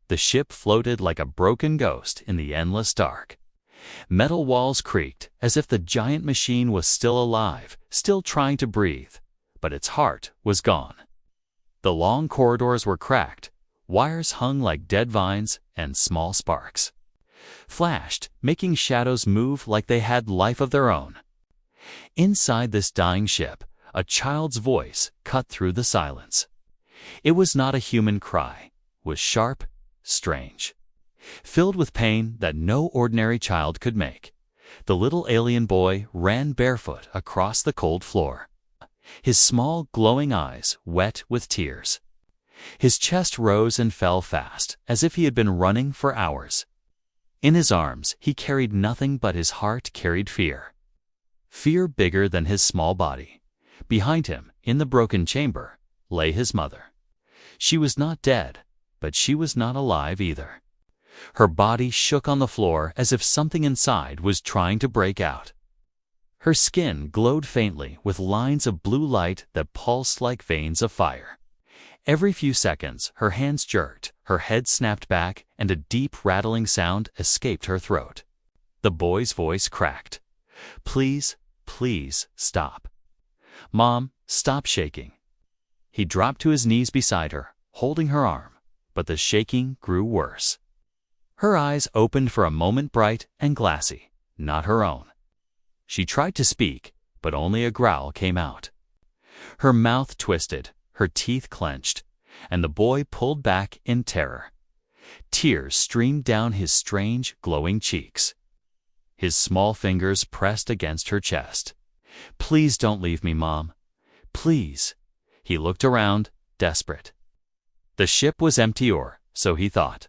The ship floated like a broken ghost in the endless dark. Metal walls creaked as if the giant machine was still alive, still trying to breathe, but its heart was gone. The long corridors were cracked, wires hung like dead vines, and small sparks flashed, making shadows move like they had life of their own. Inside this dying ship, a child's voice cut through the silence. It was not a human cry, it was sharp, strange, filled with pain that no ordinary child could make. The little alien boy ran barefoot across the cold floor, his small glowing eyes wet with tears. His chest rose and fell fast, as if he had been running for hours. In his arms he carried nothing but his heart carried fear. Fear bigger than his small body. Behind him, in the broken chamber, lay his mother. She was not dead, but she was not alive either. Her body shook on the floor as if something inside was trying to break out. Her skin glowed faintly with lines of blue light that pulsed like veins of fire. Every few seconds, her hands jerked, her head snapped back, and a deep rattling sound escaped her throat. The boy's voice cracked. "Please, please, stop. Mom, stop shaking." He dropped to his knees beside her, holding her arm, but the shaking grew worse. Her eyes opened for a moment bright and glassy, not her own. She tried to speak, but only a growl came out. Her mouth twisted, her teeth clenched, and the boy pulled back in terror. Tears streamed down his strange, glowing cheeks. His small fingers pressed against her chest. "Please don't leave me, Mom. Please." He looked around, desperate. The ship was empty, or so he thought.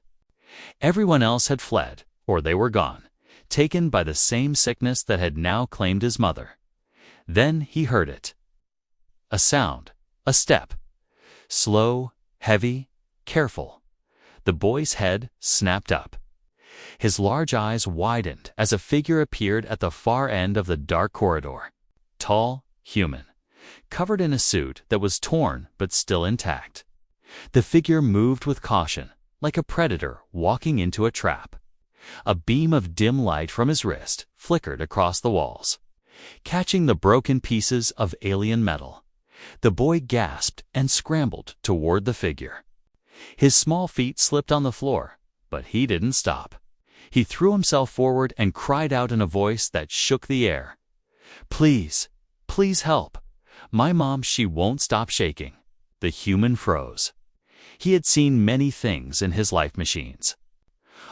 Everyone else had fled, or they were gone, taken by the same sickness that had now claimed his mother. Then he heard it. A sound, a step. Slow, heavy, careful. The boy's head snapped up. His large eyes widened as a figure appeared at the far end of the dark corridor. Tall, human, covered in a suit that was torn but still intact. The figure moved with caution, like a predator walking into a trap. A beam of dim light from his wrist flickered across the walls, catching the broken pieces of alien metal. The boy gasped and scrambled toward the figure. His small feet slipped on the floor, but he didn't stop. He threw himself forward and cried out in a voice that shook the air. "Please, please help. My mom, she won't stop shaking." The human froze. He had seen many things in his life machines.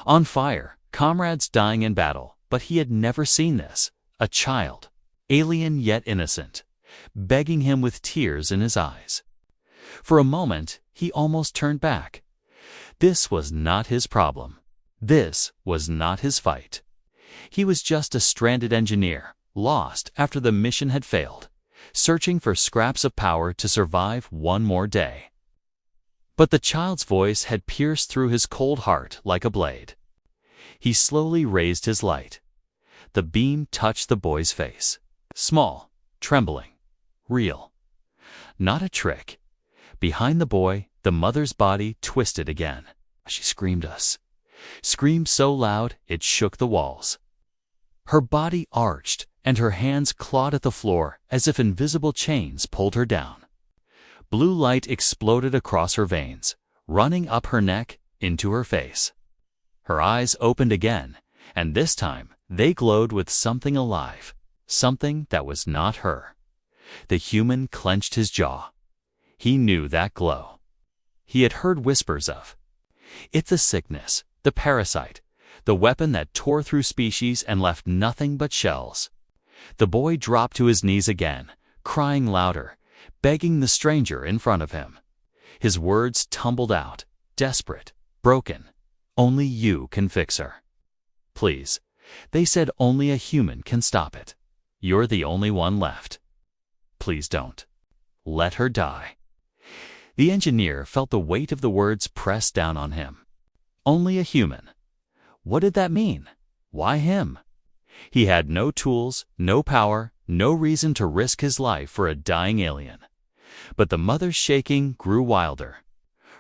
On fire, comrades dying in battle, but he had never seen this. A child, alien yet innocent, begging him with tears in his eyes. For a moment, he almost turned back. This was not his problem. This was not his fight. He was just a stranded engineer, lost after the mission had failed, searching for scraps of power to survive one more day. But the child's voice had pierced through his cold heart like a blade. He slowly raised his light. The beam touched the boy's face. Small, trembling, real. Not a trick. Behind the boy, the mother's body twisted again. She screamed screamed so loud it shook the walls. Her body arched, and her hands clawed at the floor as if invisible chains pulled her down. Blue light exploded across her veins, running up her neck into her face. Her eyes opened again, and this time they glowed with something alive, something that was not her. The human clenched his jaw. He knew that glow. He had heard whispers of. It's a sickness, the parasite, the weapon that tore through species and left nothing but shells. The boy dropped to his knees again, crying louder, begging the stranger in front of him. His words tumbled out, desperate, broken. "Only you can fix her. Please. They said only a human can stop it. You're the only one left. Please don't. Let her die." The engineer felt the weight of the words press down on him. Only a human. What did that mean? Why him? He had no tools, no power, no reason to risk his life for a dying alien. But the mother's shaking grew wilder.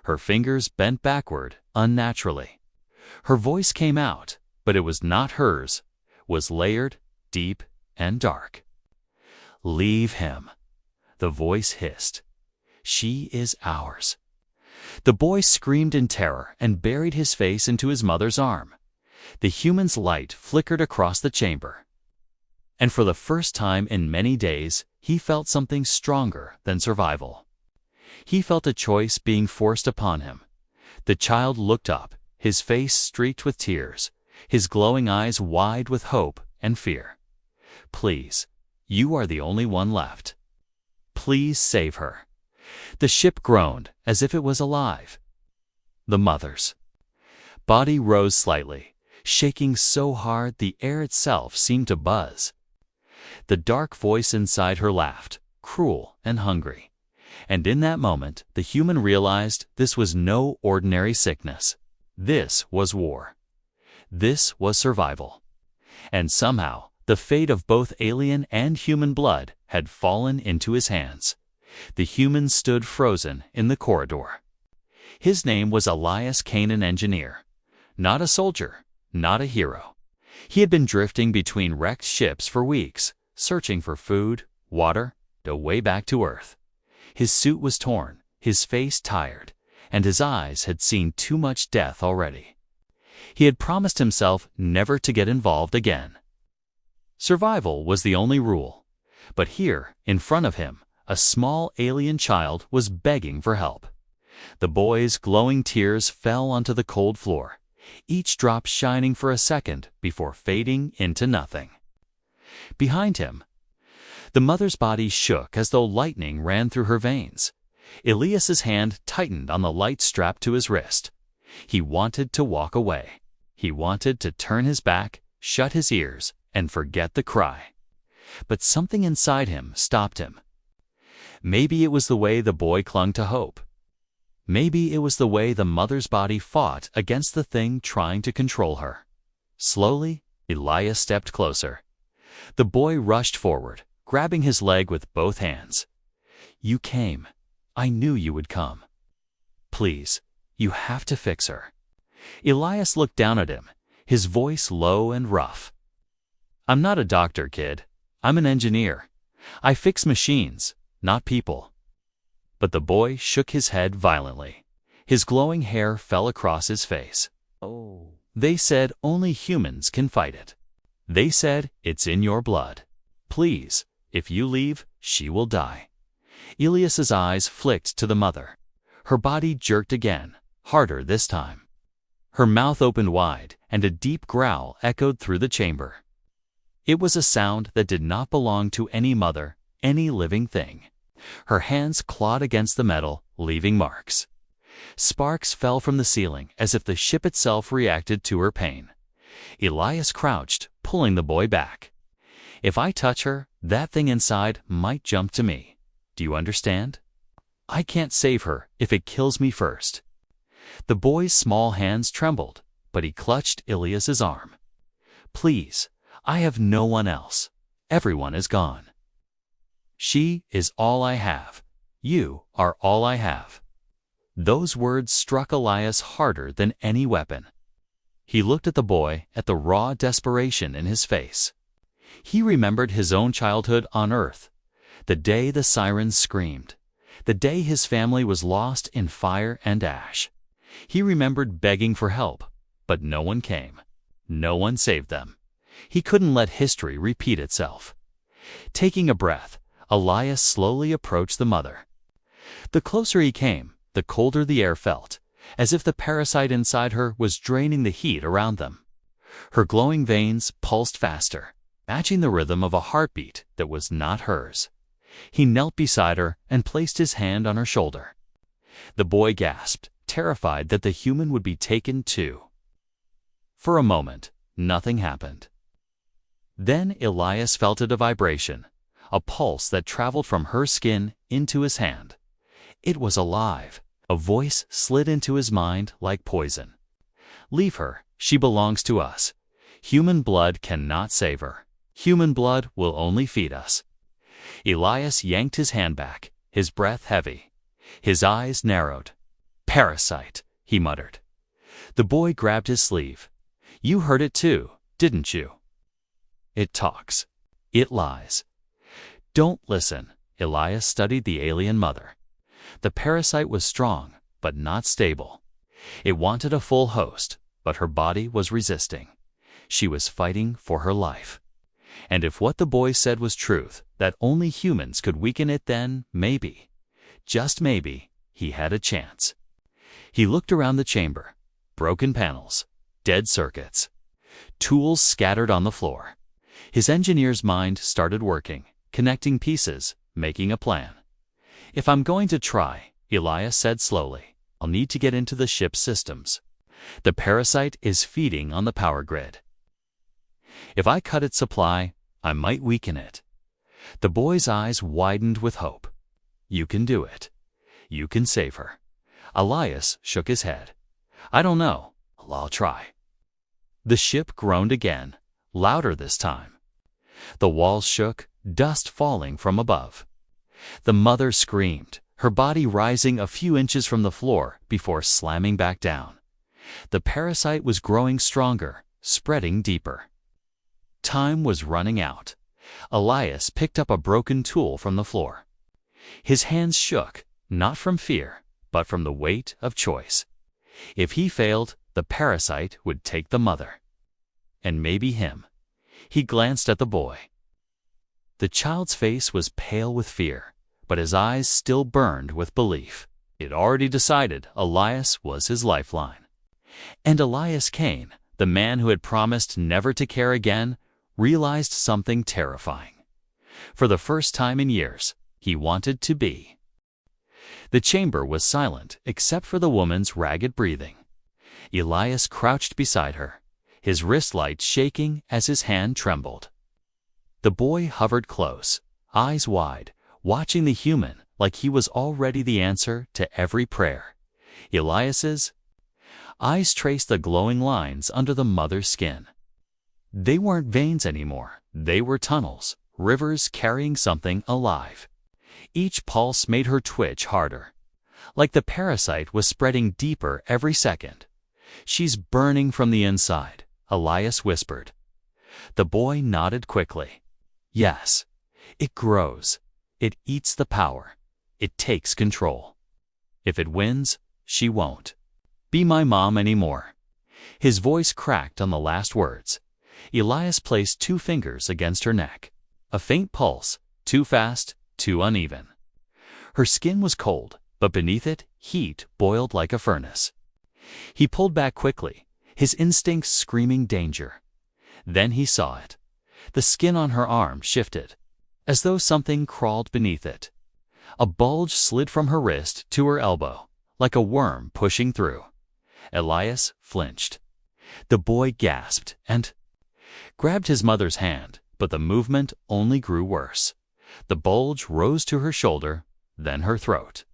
Her fingers bent backward unnaturally. Her voice came out, but it was not hers, was layered, deep, and dark. "Leave him," the voice hissed. "She is ours." The boy screamed in terror and buried his face into his mother's arm. The human's light flickered across the chamber. And for the first time in many days, he felt something stronger than survival. He felt a choice being forced upon him. The child looked up, his face streaked with tears, his glowing eyes wide with hope and fear. "Please, you are the only one left. Please save her." The ship groaned as if it was alive. The mother's body rose slightly, shaking so hard the air itself seemed to buzz. The dark voice inside her laughed, cruel and hungry. And in that moment, the human realized this was no ordinary sickness. This was war. This was survival. And somehow, the fate of both alien and human blood had fallen into his hands. The human stood frozen in the corridor. His name was Elias Kane, an engineer. Not a soldier, not a hero. He had been drifting between wrecked ships for weeks, searching for food, water, a way back to Earth. His suit was torn, his face tired, and his eyes had seen too much death already. He had promised himself never to get involved again. Survival was the only rule. But here, in front of him, a small alien child was begging for help. The boy's glowing tears fell onto the cold floor, each drop shining for a second before fading into nothing. Behind him, the mother's body shook as though lightning ran through her veins. Elias's hand tightened on the light strapped to his wrist. He wanted to walk away. He wanted to turn his back, shut his ears, and forget the cry. But something inside him stopped him. Maybe it was the way the boy clung to hope. Maybe it was the way the mother's body fought against the thing trying to control her. Slowly, Elias stepped closer. The boy rushed forward, grabbing his leg with both hands. "You came. I knew you would come. Please, you have to fix her." Elias looked down at him, his voice low and rough. "I'm not a doctor, kid. I'm an engineer. I fix machines, not people." But the boy shook his head violently. His glowing hair fell across his face. "Oh." "They said only humans can fight it. They said it's in your blood. Please, if you leave, she will die." Elias's eyes flicked to the mother. Her body jerked again, harder this time. Her mouth opened wide, and a deep growl echoed through the chamber. It was a sound that did not belong to any mother, any living thing. Her hands clawed against the metal, leaving marks. Sparks fell from the ceiling as if the ship itself reacted to her pain. Elias crouched, pulling the boy back. "If I touch her, that thing inside might jump to me. Do you understand? I can't save her if it kills me first." The boy's small hands trembled, but he clutched Elias's arm. "Please, I have no one else. Everyone is gone. She is all I have. You are all I have." Those words struck Elias harder than any weapon. He looked at the boy, at the raw desperation in his face. He remembered his own childhood on Earth, the day the sirens screamed, the day his family was lost in fire and ash. He remembered begging for help, but no one came. No one saved them. He couldn't let history repeat itself. Taking a breath, Elias slowly approached the mother. The closer he came, the colder the air felt, as if the parasite inside her was draining the heat around them. Her glowing veins pulsed faster, matching the rhythm of a heartbeat that was not hers. He knelt beside her and placed his hand on her shoulder. The boy gasped, terrified that the human would be taken too. For a moment, nothing happened. Then Elias felt a vibration, a pulse that traveled from her skin into his hand. It was alive. A voice slid into his mind like poison. "Leave her. She belongs to us. Human blood cannot save her. Human blood will only feed us." Elias yanked his hand back, his breath heavy. His eyes narrowed. "Parasite," he muttered. The boy grabbed his sleeve. You heard it too, didn't you? It talks. It lies. Don't listen. Elias studied the alien mother. The parasite was strong, but not stable. It wanted a full host, but her body was resisting. She was fighting for her life. And if what the boy said was truth, that only humans could weaken it, then maybe, just maybe, he had a chance. He looked around the chamber. Broken panels, dead circuits, tools scattered on the floor. His engineer's mind started working, connecting pieces, making a plan. If I'm going to try, Elias said slowly, I'll need to get into the ship's systems. The parasite is feeding on the power grid. If I cut its supply, I might weaken it. The boy's eyes widened with hope. You can do it. You can save her. Elias shook his head. I don't know. I'll try. The ship groaned again, louder this time. The walls shook, dust falling from above. The mother screamed, her body rising a few inches from the floor before slamming back down. The parasite was growing stronger, spreading deeper. Time was running out. Elias picked up a broken tool from the floor. His hands shook, not from fear, but from the weight of choice. If he failed, the parasite would take the mother. And maybe him. He glanced at the boy. The child's face was pale with fear, but his eyes still burned with belief. It already decided Elias was his lifeline. And Elias Kane, the man who had promised never to care again, realized something terrifying. For the first time in years, he wanted to be. The chamber was silent except for the woman's ragged breathing. Elias crouched beside her, his wrist light shaking as his hand trembled. The boy hovered close, eyes wide, watching the human like he was already the answer to every prayer. Elias's eyes traced the glowing lines under the mother's skin. They weren't veins anymore. They were tunnels, rivers carrying something alive. Each pulse made her twitch harder. Like the parasite was spreading deeper every second. She's burning from the inside, Elias whispered. The boy nodded quickly. Yes, it grows. It eats the power. It takes control. If it wins, she won't be my mom anymore. His voice cracked on the last words. Elias placed 2 fingers against her neck. A faint pulse, too fast, too uneven. Her skin was cold, but beneath it, heat boiled like a furnace. He pulled back quickly, his instincts screaming danger. Then he saw it. The skin on her arm shifted, as though something crawled beneath it. A bulge slid from her wrist to her elbow, like a worm pushing through. Elias flinched. The boy gasped and grabbed his mother's hand, but the movement only grew worse. The bulge rose to her shoulder, then her throat.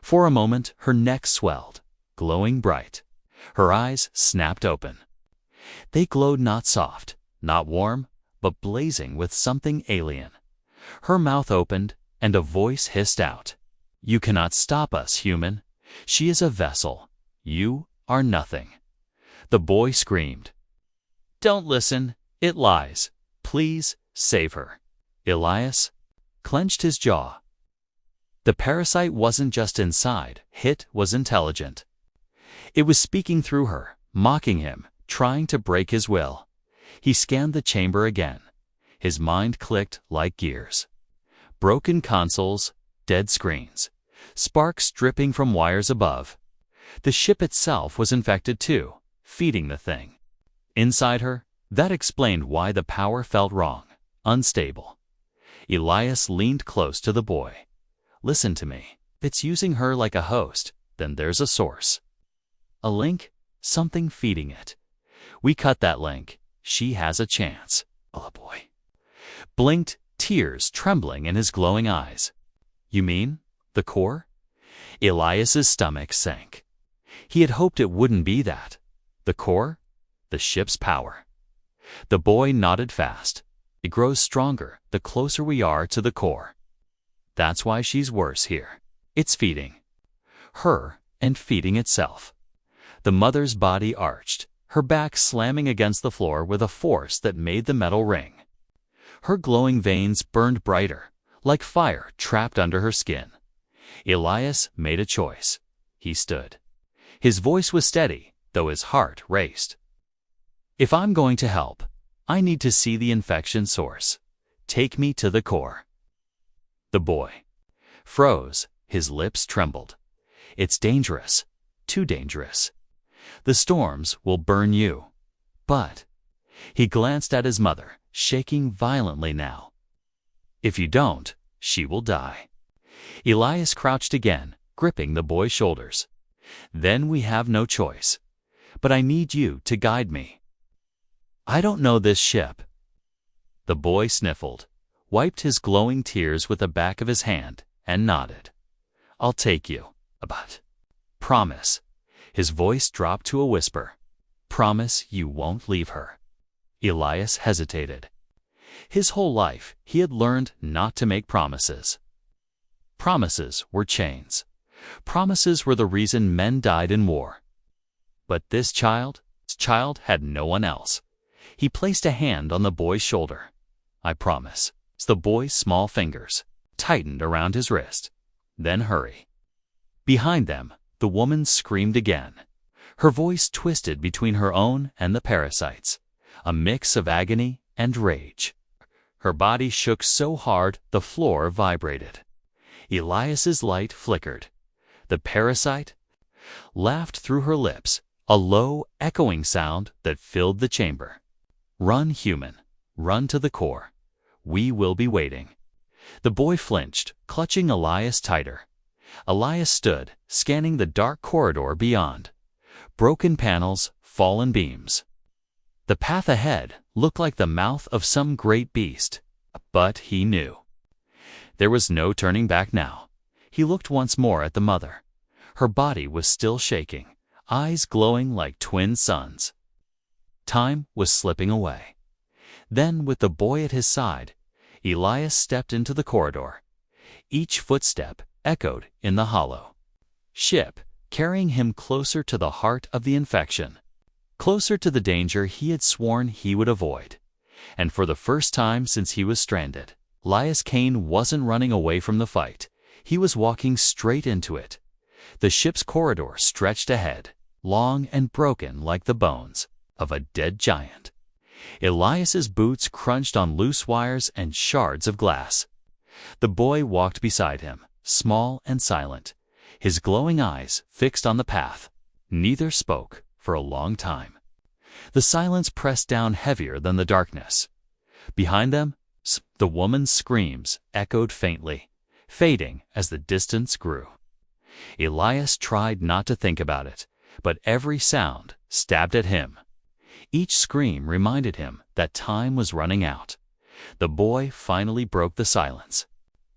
For a moment, her neck swelled, glowing bright. Her eyes snapped open. They glowed not soft, not warm, but blazing with something alien. Her mouth opened, and a voice hissed out. You cannot stop us, human. She is a vessel. You are nothing. The boy screamed. Don't listen. It lies. Please save her. Elias clenched his jaw. The parasite wasn't just inside. It was intelligent. It was speaking through her, mocking him, trying to break his will. He scanned the chamber again. His mind clicked like gears. Broken consoles, dead screens, sparks dripping from wires above. The ship itself was infected too, feeding the thing. Inside her, that explained why the power felt wrong, unstable. Elias leaned close to the boy. Listen to me. If it's using her like a host, then there's a source. A link, something feeding it. We cut that link. She has a chance. Oh, boy. Blinked, tears trembling in his glowing eyes. You mean the core? Elias's stomach sank. He had hoped it wouldn't be that. The core? The ship's power. The boy nodded fast. It grows stronger the closer we are to the core. That's why she's worse here. It's feeding her and feeding itself. The mother's body arched, her back slamming against the floor with a force that made the metal ring. Her glowing veins burned brighter, like fire trapped under her skin. Elias made a choice. He stood. His voice was steady, though his heart raced. If I'm going to help, I need to see the infection source. Take me to the core. The boy froze, his lips trembled. It's dangerous, too dangerous. The storms will burn you. But he glanced at his mother, shaking violently now. If you don't, she will die. Elias crouched again, gripping the boy's shoulders. Then we have no choice. But I need you to guide me. I don't know this ship. The boy sniffled, wiped his glowing tears with the back of his hand, and nodded. I'll take you, but promise. His voice dropped to a whisper. Promise you won't leave her. Elias hesitated. His whole life, he had learned not to make promises. Promises were chains. Promises were the reason men died in war. But this child had no one else. He placed a hand on the boy's shoulder. I promise. The boy's small fingers tightened around his wrist. Then hurry. Behind them, the woman screamed again. Her voice twisted between her own and the parasite's, a mix of agony and rage. Her body shook so hard the floor vibrated. Elias's light flickered. The parasite laughed through her lips, a low, echoing sound that filled the chamber. Run, human. Run to the core. We will be waiting. The boy flinched, clutching Elias tighter. Elias stood, scanning the dark corridor beyond. Broken panels, fallen beams. The path ahead looked like the mouth of some great beast, but he knew. There was no turning back now. He looked once more at the mother. Her body was still shaking, eyes glowing like twin suns. Time was slipping away. Then, with the boy at his side, Elias stepped into the corridor. Each footstep echoed in the hollow. Ship, carrying him closer to the heart of the infection, closer to the danger he had sworn he would avoid. And for the first time since he was stranded, Elias Kane wasn't running away from the fight. He was walking straight into it. The ship's corridor stretched ahead, long and broken like the bones of a dead giant. Elias's boots crunched on loose wires and shards of glass. The boy walked beside him, small and silent, his glowing eyes fixed on the path. Neither spoke for a long time. The silence pressed down heavier than the darkness. Behind them, the woman's screams echoed faintly, fading as the distance grew. Elias tried not to think about it, but every sound stabbed at him. Each scream reminded him that time was running out. The boy finally broke the silence.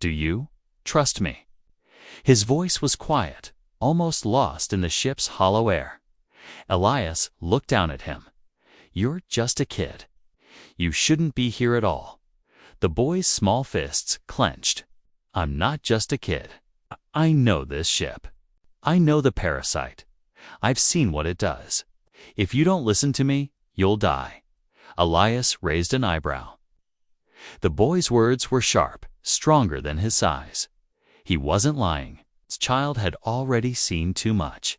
Do you trust me? His voice was quiet, almost lost in the ship's hollow air. Elias looked down at him. You're just a kid. You shouldn't be here at all. The boy's small fists clenched. I'm not just a kid. I know this ship. I know the parasite. I've seen what it does. If you don't listen to me, you'll die. Elias raised an eyebrow. The boy's words were sharp, stronger than his size. He wasn't lying. His child had already seen too much.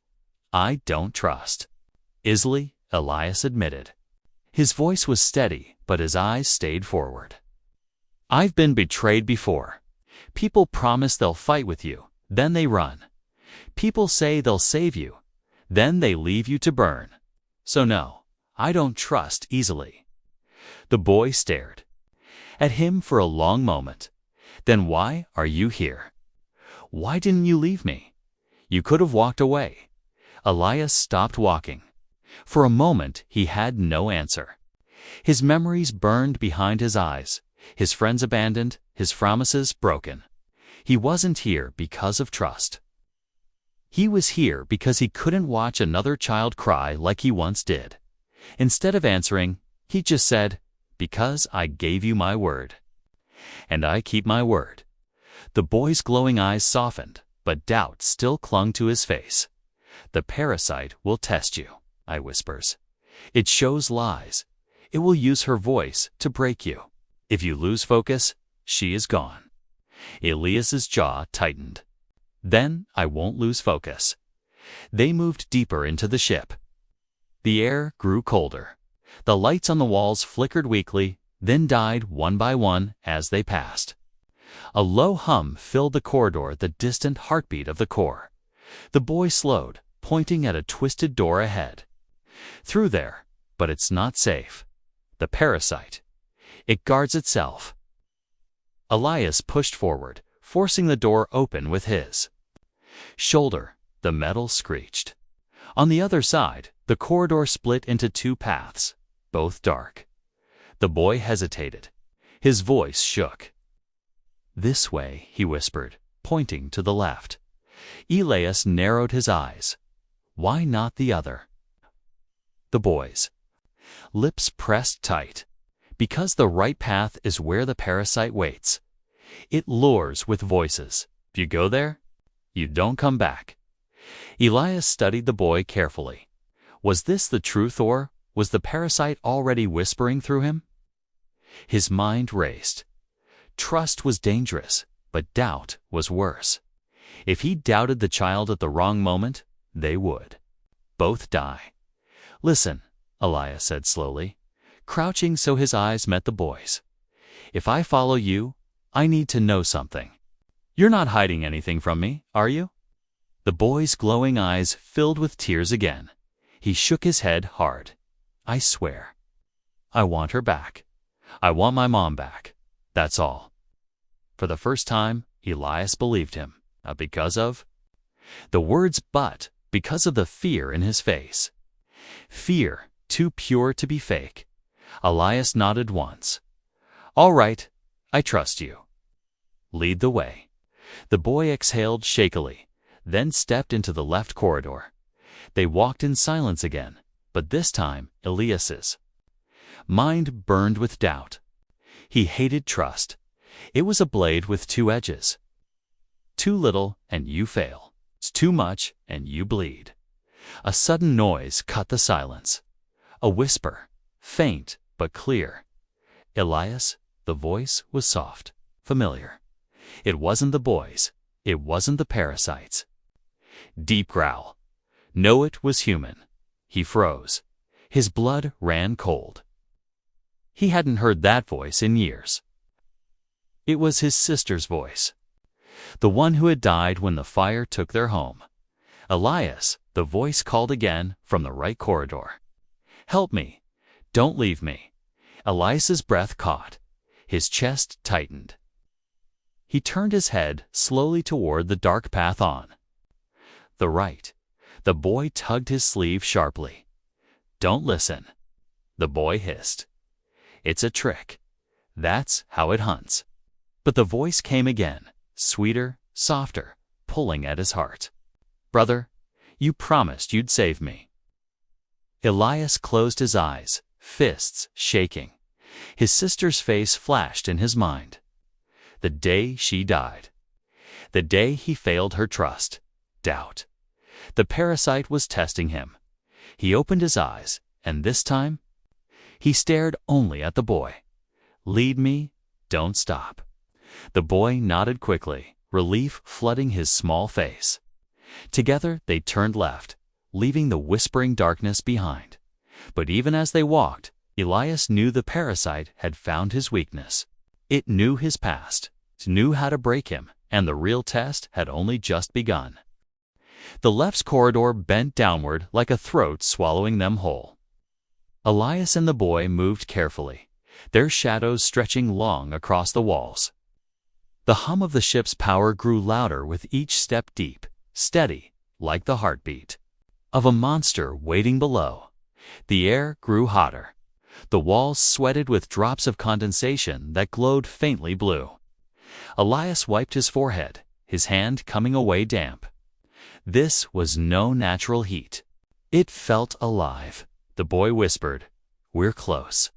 I don't trust. Isley, Elias admitted. His voice was steady, but his eyes stayed forward. I've been betrayed before. People promise they'll fight with you, then they run. People say they'll save you, then they leave you to burn. So no, I don't trust easily. The boy stared at him for a long moment. Then why are you here? Why didn't you leave me? You could have walked away. Elias stopped walking. For a moment he had no answer. His memories burned behind his eyes, his friends abandoned, his promises broken. He wasn't here because of trust. He was here because he couldn't watch another child cry like he once did. Instead of answering, he just said, because I gave you my word. And I keep my word. The boy's glowing eyes softened, but doubt still clung to his face. "The parasite will test you," I whispers. "It shows lies. It will use her voice to break you. If you lose focus, she is gone." Elias's jaw tightened. "Then I won't lose focus." They moved deeper into the ship. The air grew colder. The lights on the walls flickered weakly, then died one by one as they passed. A low hum filled the corridor, the distant heartbeat of the core. The boy slowed, pointing at a twisted door ahead. "Through there, but it's not safe. The parasite. It guards itself." Elias pushed forward, forcing the door open with his shoulder. The metal screeched. On the other side, the corridor split into two paths, both dark. The boy hesitated. His voice shook. "This way," he whispered, pointing to the left. Elias narrowed his eyes. "Why not the other?" The boy's lips pressed tight. "Because the right path is where the parasite waits. It lures with voices. If you go there, you don't come back." Elias studied the boy carefully. Was this the truth, or was the parasite already whispering through him? His mind raced. Trust was dangerous, but doubt was worse. If he doubted the child at the wrong moment, they would both die. "Listen," Elias said slowly, crouching so his eyes met the boy's. "If I follow you, I need to know something. You're not hiding anything from me, are you?" The boy's glowing eyes filled with tears again. He shook his head hard. "I swear. I want her back. I want my mom back. That's all." For the first time, Elias believed him, not because of the words, but because of the fear in his face. Fear, too pure to be fake. Elias nodded once. "All right, I trust you. Lead the way." The boy exhaled shakily, then stepped into the left corridor. They walked in silence again, but this time Elias's mind burned with doubt. He hated trust. It was a blade with two edges. Too little and you fail. It's too much and you bleed. A sudden noise cut the silence. A whisper, faint but clear. "Elias," the voice was soft, familiar. It wasn't the boy's. It wasn't the parasite's. Deep growl. No, it was human. He froze. His blood ran cold. He hadn't heard that voice in years. It was his sister's voice. The one who had died when the fire took their home. "Elias," the voice called again from the right corridor. "Help me. Don't leave me." Elias's breath caught. His chest tightened. He turned his head slowly toward the dark path on the right. The boy tugged his sleeve sharply. "Don't listen," the boy hissed. "It's a trick. That's how it hunts." But the voice came again, sweeter, softer, pulling at his heart. "Brother, you promised you'd save me." Elias closed his eyes, fists shaking. His sister's face flashed in his mind. The day she died. The day he failed her trust, doubt. The parasite was testing him. He opened his eyes, and this time, he stared only at the boy. "Lead me, don't stop." The boy nodded quickly, relief flooding his small face. Together they turned left, leaving the whispering darkness behind. But even as they walked, Elias knew the parasite had found his weakness. It knew his past, knew how to break him, and the real test had only just begun. The left's corridor bent downward like a throat swallowing them whole. Elias and the boy moved carefully, their shadows stretching long across the walls. The hum of the ship's power grew louder with each step, deep, steady, like the heartbeat of a monster waiting below. The air grew hotter. The walls sweated with drops of condensation that glowed faintly blue. Elias wiped his forehead, his hand coming away damp. This was no natural heat. It felt alive. The boy whispered, "We're close."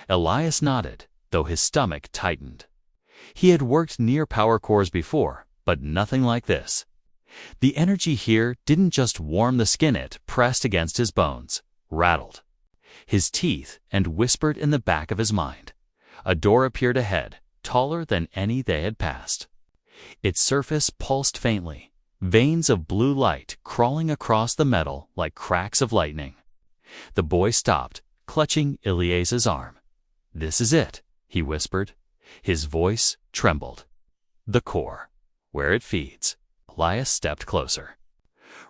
Elias nodded, though his stomach tightened. He had worked near power cores before, but nothing like this. The energy here didn't just warm the skin, it pressed against his bones, rattled his teeth, and whispered in the back of his mind. A door appeared ahead, taller than any they had passed. Its surface pulsed faintly, veins of blue light crawling across the metal like cracks of lightning. The boy stopped, clutching Elias's arm. "This is it," he whispered. His voice trembled. "The core, where it feeds." Elias stepped closer,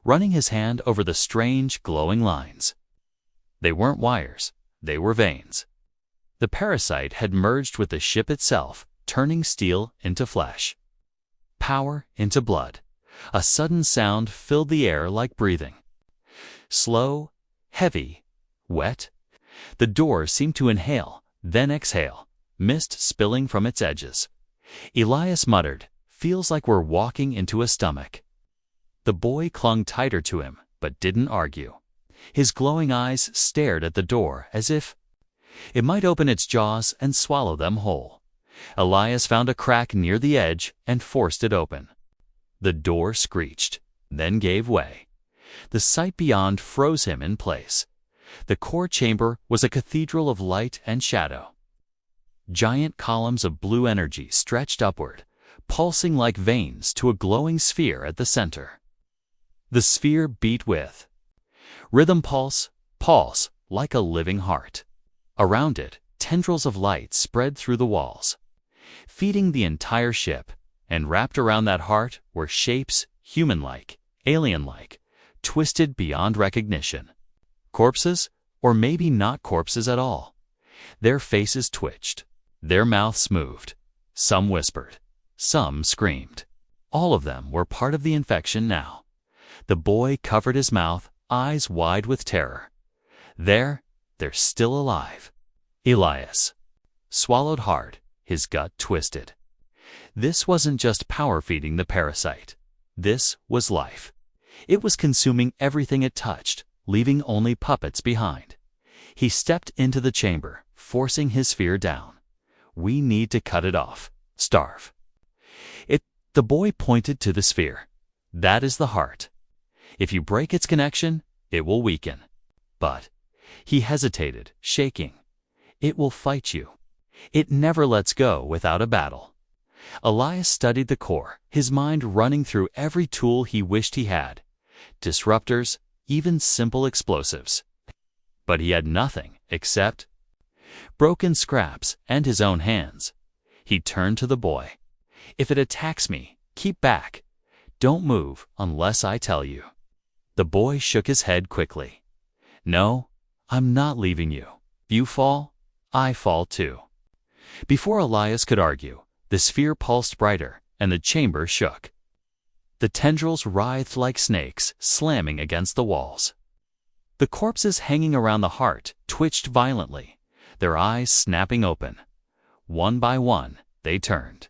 running his hand over the strange, glowing lines. They weren't wires, they were veins. The parasite had merged with the ship itself, turning steel into flesh, power into blood. A sudden sound filled the air like breathing. Slow, heavy, wet. The door seemed to inhale, then exhale, mist spilling from its edges. Elias muttered, "Feels like we're walking into a stomach." The boy clung tighter to him, but didn't argue. His glowing eyes stared at the door as if it might open its jaws and swallow them whole. Elias found a crack near the edge and forced it open. The door screeched, then gave way. The sight beyond froze him in place. The core chamber was a cathedral of light and shadow. Giant columns of blue energy stretched upward, pulsing like veins to a glowing sphere at the center. The sphere beat with rhythm, pulse, like a living heart. Around it, tendrils of light spread through the walls, feeding the entire ship, and wrapped around that heart were shapes human-like, alien-like, twisted beyond recognition. Corpses, or maybe not corpses at all. Their faces twitched, their mouths moved. Some whispered, some screamed. All of them were part of the infection now. The boy covered his mouth, eyes wide with terror. They're still alive. Elias swallowed hard, his gut twisted. This wasn't just power feeding the parasite. This was life. It was consuming everything it touched, leaving only puppets behind. He stepped into the chamber, forcing his sphere down. "We need to cut it off. Starve." The boy pointed to the sphere. "That is the heart. If you break its connection, it will weaken." But he hesitated, shaking. "It will fight you. It never lets go without a battle." Elias studied the core, his mind running through every tool he wished he had. Disruptors, even simple explosives. But he had nothing except broken scraps and his own hands. He turned to the boy. "If it attacks me, keep back. Don't move unless I tell you." The boy shook his head quickly. "No, I'm not leaving you. If you fall, I fall too." Before Elias could argue, the sphere pulsed brighter, and the chamber shook. The tendrils writhed like snakes, slamming against the walls. The corpses hanging around the heart twitched violently, their eyes snapping open. One by one, they turned,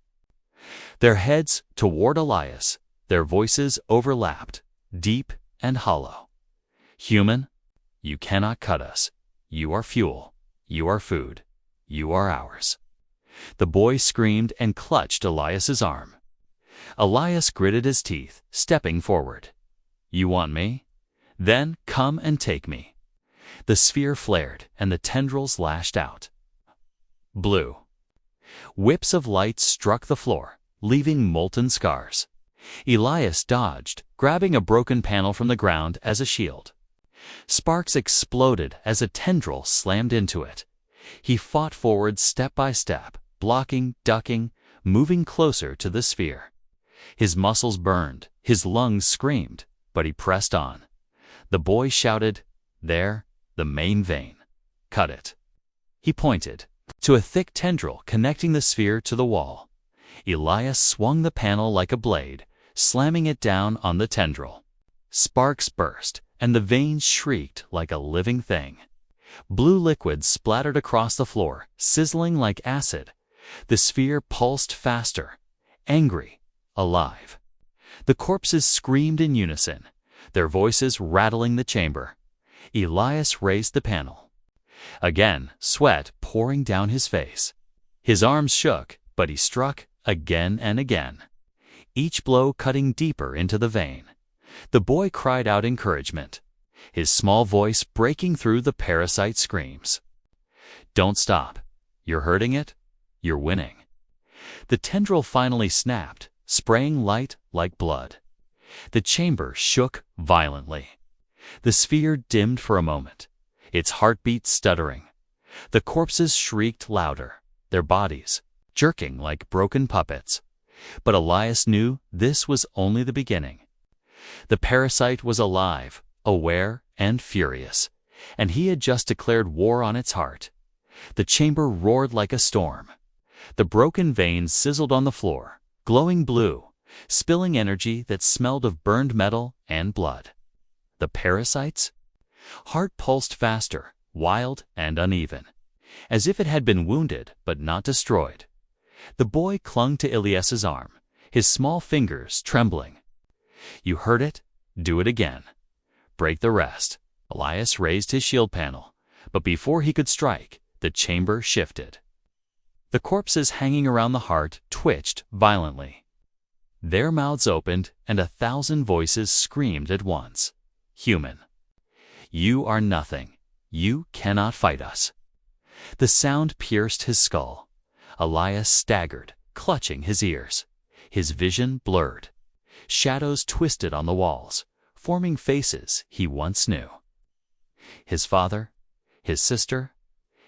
their heads toward Elias, their voices overlapped, deep and hollow. "Human, you cannot cut us. You are fuel. You are food. You are ours." The boy screamed and clutched Elias's arm. Elias gritted his teeth, stepping forward. "You want me? Then come and take me." The sphere flared, and the tendrils lashed out. Blue. Whips of light struck the floor, leaving molten scars. Elias dodged, grabbing a broken panel from the ground as a shield. Sparks exploded as a tendril slammed into it. He fought forward step by step, blocking, ducking, moving closer to the sphere. His muscles burned, his lungs screamed, but he pressed on. The boy shouted, "There, the main vein. Cut it." He pointed to a thick tendril connecting the sphere to the wall. Elias swung the panel like a blade, slamming it down on the tendril. Sparks burst, and the veins shrieked like a living thing. Blue liquid splattered across the floor, sizzling like acid. The sphere pulsed faster, angry, alive. The corpses screamed in unison, their voices rattling the chamber. Elias raised the panel. Again, sweat pouring down his face. His arms shook, but he struck again and again. each blow cutting deeper into the vein. The boy cried out encouragement, his small voice breaking through the parasite's screams. "Don't stop. You're hurting it. You're winning." The tendril finally snapped, spraying light like blood. The chamber shook violently. The sphere dimmed for a moment, its heartbeat stuttering. The corpses shrieked louder, their bodies jerking like broken puppets. But Elias knew this was only the beginning. The parasite was alive, aware, and furious, and he had just declared war on its heart. The chamber roared like a storm. The broken veins sizzled on the floor, glowing blue, spilling energy that smelled of burned metal and blood. The parasite's heart pulsed faster, wild and uneven, as if it had been wounded but not destroyed. The boy clung to Elias's arm, his small fingers trembling. "You heard it? Do it again. Break the rest." Elias raised his shield panel, but before he could strike, the chamber shifted. The corpses hanging around the heart twitched violently. Their mouths opened, and 1,000 voices screamed at once. "Human, you are nothing. You cannot fight us." The sound pierced his skull. Elias staggered, clutching his ears. His vision blurred. Shadows twisted on the walls, forming faces he once knew. His father, his sister,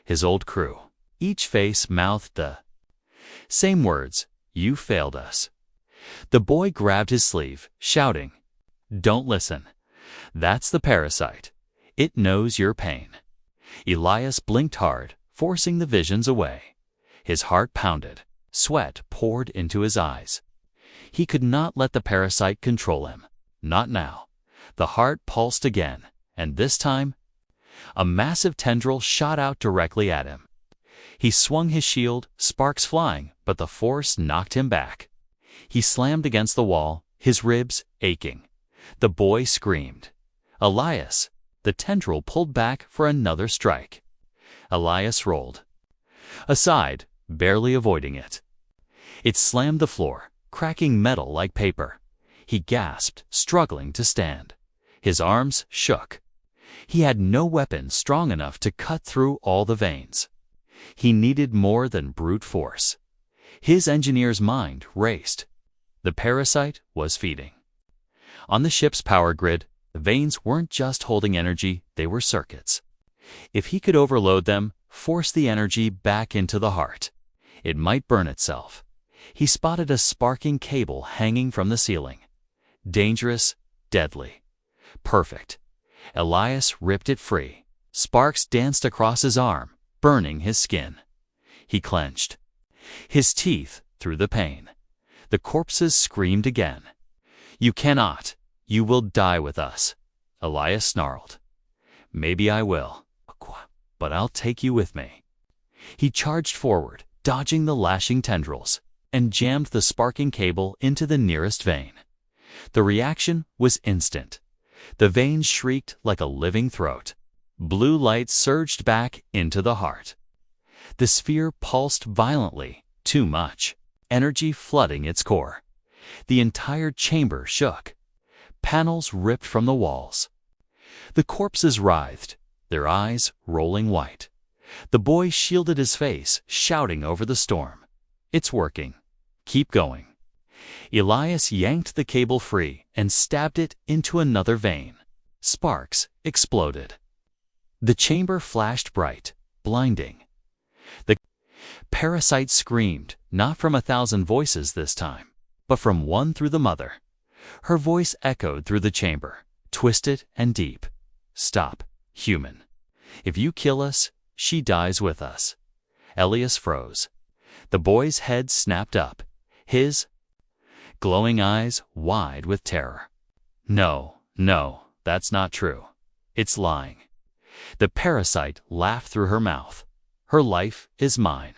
his old crew. Each face mouthed the same words, "You failed us." The boy grabbed his sleeve, shouting, "Don't listen. That's the parasite. It knows your pain." Elias blinked hard, forcing the visions away. His heart pounded. Sweat poured into his eyes. He could not let the parasite control him. Not now. The heart pulsed again, and this time, a massive tendril shot out directly at him. He swung his shield, sparks flying, but the force knocked him back. He slammed against the wall, his ribs aching. The boy screamed. "Elias!" The tendril pulled back for another strike. Elias rolled aside, barely avoiding it. It slammed the floor, cracking metal like paper. He gasped, struggling to stand. His arms shook. He had no weapon strong enough to cut through all the veins. He needed more than brute force. His engineer's mind raced. The parasite was feeding. On the ship's power grid, the veins weren't just holding energy, they were circuits. If he could overload them, force the energy back into the heart, it might burn itself. He spotted a sparking cable hanging from the ceiling. Dangerous, deadly. Perfect. Elias ripped it free. Sparks danced across his arm, burning his skin. He clenched, his teeth through the pain. The corpses screamed again. "You cannot. You will die with us." Elias snarled. "Maybe I will, but I'll take you with me." He charged forward, dodging the lashing tendrils, and jammed the sparking cable into the nearest vein. The reaction was instant. The vein shrieked like a living throat. Blue light surged back into the heart. The sphere pulsed violently, too much, energy flooding its core. The entire chamber shook. Panels ripped from the walls. The corpses writhed, their eyes rolling white. The boy shielded his face, shouting over the storm, "It's working. Keep going." Elias yanked the cable free and stabbed it into another vein. Sparks exploded. The chamber flashed bright, blinding. The parasite screamed, not from 1,000 voices this time, but from one through the mother. Her voice echoed through the chamber, twisted and deep. "Stop, human. If you kill us, she dies with us." Elias froze. The boy's head snapped up, his glowing eyes wide with terror. No, that's not true. It's lying." The parasite laughed through her mouth. "Her life is mine.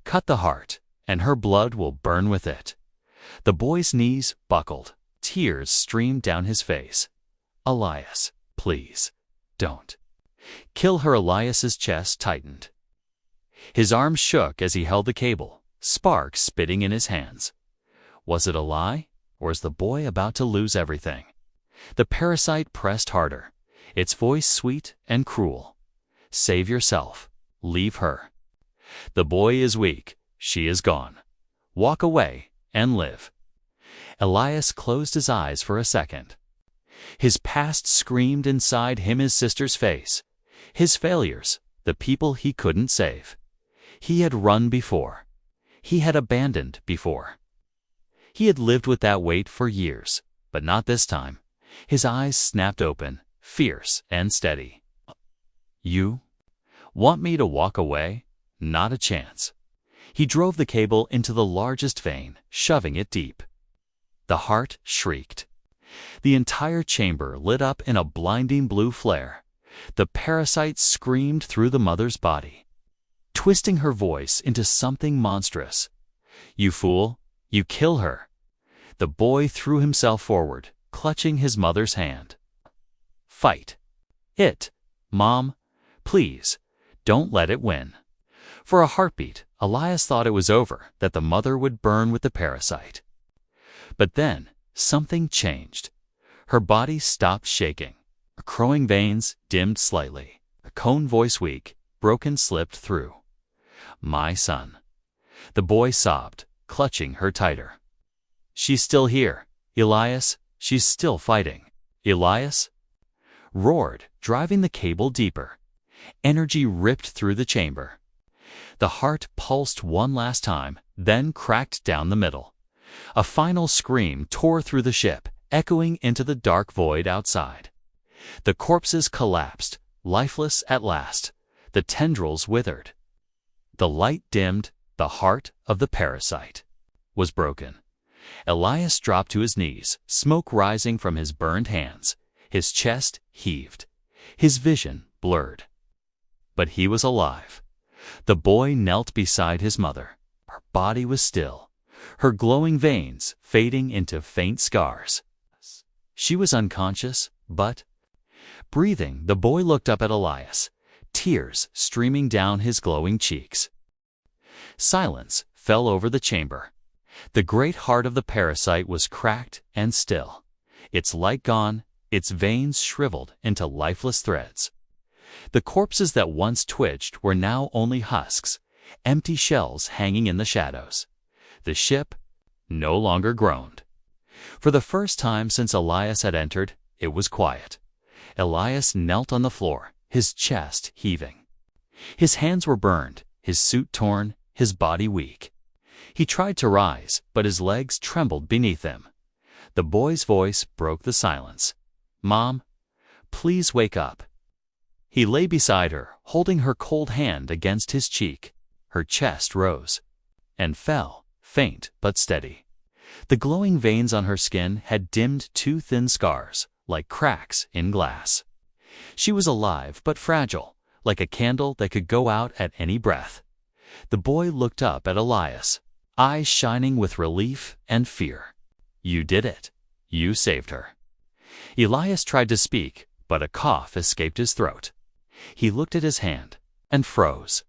Cut the heart, and her blood will burn with it." The boy's knees buckled. Tears streamed down his face. "Elias, please, don't. Kill her." Elias's chest tightened. His arms shook as he held the cable, sparks spitting in his hands. Was it a lie? or is the boy about to lose everything? The parasite pressed harder, its voice sweet and cruel. Save yourself. Leave her. The boy is weak. She is gone. Walk away and live. Elias closed his eyes for a second. His past screamed inside him, his sister's face, his failures, the people he couldn't save. He had run before. He had abandoned before. He had lived with that weight for years, but not this time. His eyes snapped open, fierce and steady. You want me to walk away? Not a chance. He drove the cable into the largest vein, shoving it deep. The heart shrieked. The entire chamber lit up in a blinding blue flare. The parasite screamed through the mother's body, twisting her voice into something monstrous. You fool! You kill her! The boy threw himself forward, clutching his mother's hand. Fight it, Mom. Please, don't let it win. For a heartbeat, Elias thought it was over, that the mother would burn with the parasite. But then, something changed. Her body stopped shaking. Her crowing veins dimmed slightly. A cone voice, weak, broken, slipped through. My son. The boy sobbed, clutching her tighter. She's still here, Elias. She's still fighting. Elias roared, driving the cable deeper. Energy ripped through the chamber. The heart pulsed one last time, then cracked down the middle. A final scream tore through the ship, echoing into the dark void outside. The corpses collapsed, lifeless at last. The tendrils withered. The light dimmed. The heart of the parasite was broken. Elias dropped to his knees, smoke rising from his burned hands. His chest heaved. His vision blurred. But he was alive. The boy knelt beside his mother. Her body was still, her glowing veins fading into faint scars. She was unconscious, but breathing. The boy looked up at Elias, tears streaming down his glowing cheeks. Silence fell over the chamber. The great heart of the parasite was cracked and still, its light gone, its veins shriveled into lifeless threads. The corpses that once twitched were now only husks, empty shells hanging in the shadows. The ship no longer groaned. For the first time since Elias had entered, it was quiet. Elias knelt on the floor, his chest heaving. His hands were burned, his suit torn, his body weak. He tried to rise, but his legs trembled beneath him. The boy's voice broke the silence. Mom, please wake up. He lay beside her, holding her cold hand against his cheek. Her chest rose and fell, faint but steady. The glowing veins on her skin had dimmed two thin scars, like cracks in glass. She was alive but fragile, like a candle that could go out at any breath. The boy looked up at Elias, eyes shining with relief and fear. You did it. You saved her. Elias tried to speak, but a cough escaped his throat. He looked at his hand and froze.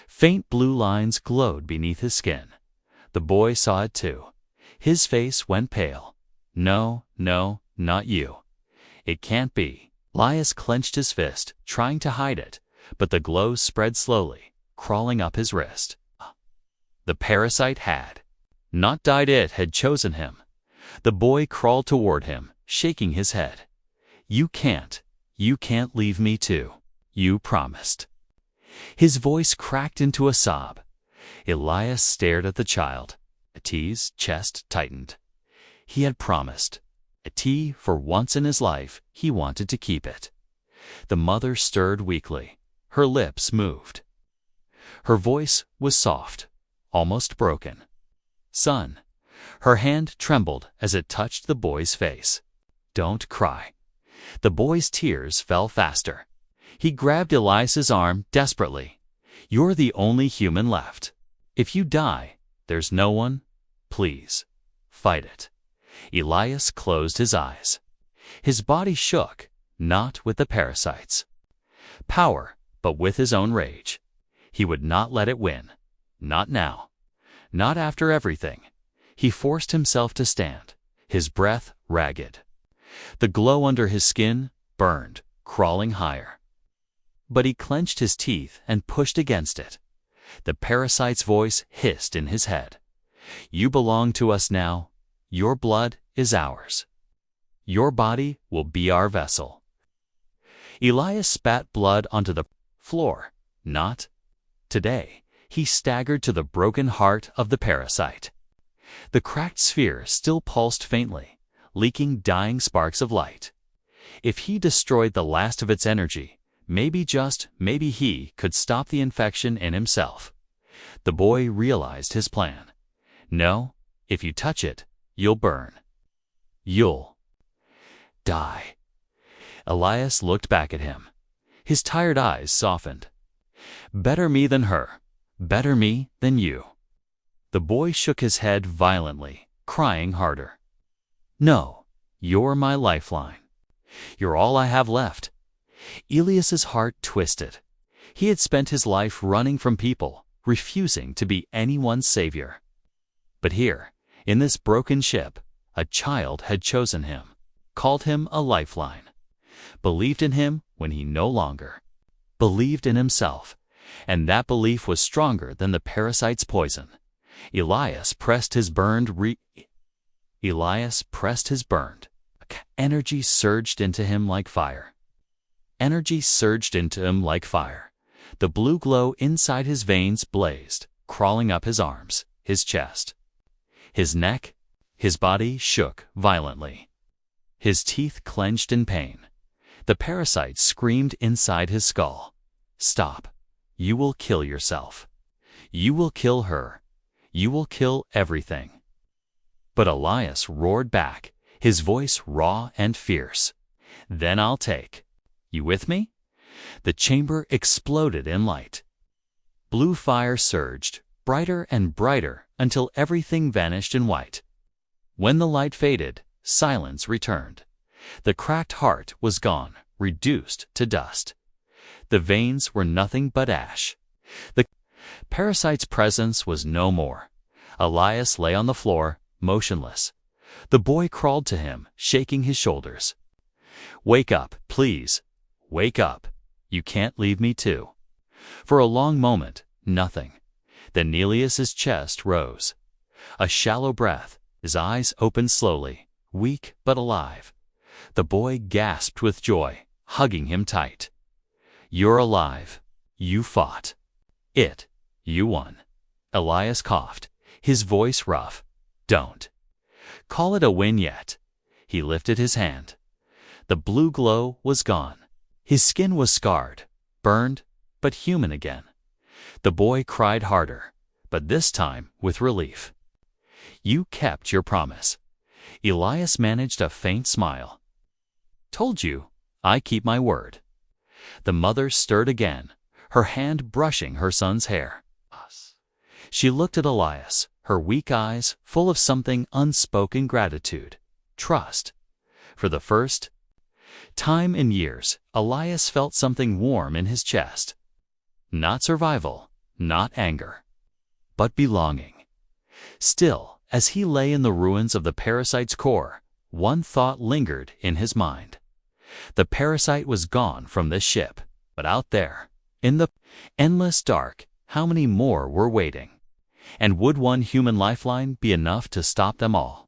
Faint blue lines glowed beneath his skin. The boy saw it too. His face went pale. No, no, not you. It can't be. Elias clenched his fist, trying to hide it, but the glow spread slowly, crawling up his wrist. The parasite had not died. It had chosen him. The boy crawled toward him, shaking his head. You can't leave me too. You promised. His voice cracked into a sob. Elias stared at the child. Etie's chest tightened. He had promised. Etie, for once in his life, he wanted to keep it. The mother stirred weakly. Her lips moved. Her voice was soft, almost broken. Son. Her hand trembled as it touched the boy's face. Don't cry. The boy's tears fell faster. He grabbed Elias's arm desperately. You're the only human left. If you die, there's no one. Please, fight it. Elias closed his eyes. His body shook, not with the parasite's power, but with his own rage. He would not let it win. Not now. Not after everything. He forced himself to stand, his breath ragged. The glow under his skin burned, crawling higher. But he clenched his teeth and pushed against it. The parasite's voice hissed in his head. "You belong to us now. Your blood is ours. Your body will be our vessel." Elias spat blood onto the floor. Not today. He staggered to the broken heart of the parasite. The cracked sphere still pulsed faintly, leaking dying sparks of light. If he destroyed the last of its energy, maybe, just maybe, he could stop the infection in himself. The boy realized his plan. "No, if you touch it, you'll burn. You'll die." Elias looked back at him. His tired eyes softened. "Better me than her. Better me than you." The boy shook his head violently, crying harder. "No, you're my lifeline. You're all I have left." Elias's heart twisted. He had spent his life running from people, refusing to be anyone's savior. But here, in this broken ship, a child had chosen him, called him a lifeline, believed in him when he no longer believed in himself, and that belief was stronger than the parasite's poison. Elias pressed his burned energy surged into him like fire. Energy surged into him like fire. The blue glow inside his veins blazed, crawling up his arms, his chest, his neck. His body shook violently. His teeth clenched in pain. The parasite screamed inside his skull. "Stop. You will kill yourself. You will kill her. You will kill everything." But Elias roared back, his voice raw and fierce. "Then I'll take. You with me?" The chamber exploded in light. Blue fire surged, brighter and brighter, until everything vanished in white. When the light faded, silence returned. The cracked heart was gone, reduced to dust. The veins were nothing but ash. The parasite's presence was no more. Elias lay on the floor, motionless. The boy crawled to him, shaking his shoulders. "Wake up, please. Wake up. You can't leave me too." For a long moment, nothing. Then Elias's chest rose. A shallow breath, his eyes opened slowly, weak but alive. The boy gasped with joy, hugging him tight. "You're alive. You fought. You won." Elias coughed, his voice rough. "Don't call it a win yet." He lifted his hand. The blue glow was gone. His skin was scarred, burned, but human again. The boy cried harder, but this time with relief. "You kept your promise." Elias managed a faint smile. "Told you, I keep my word." The mother stirred again, her hand brushing her son's hair. She looked at Elias, her weak eyes full of something unspoken gratitude, trust. For the first time in years, Elias felt something warm in his chest. Not survival, not anger, but belonging. Still, as he lay in the ruins of the parasite's core, one thought lingered in his mind. The parasite was gone from this ship, but out there, in the endless dark, how many more were waiting? And would one human lifeline be enough to stop them all?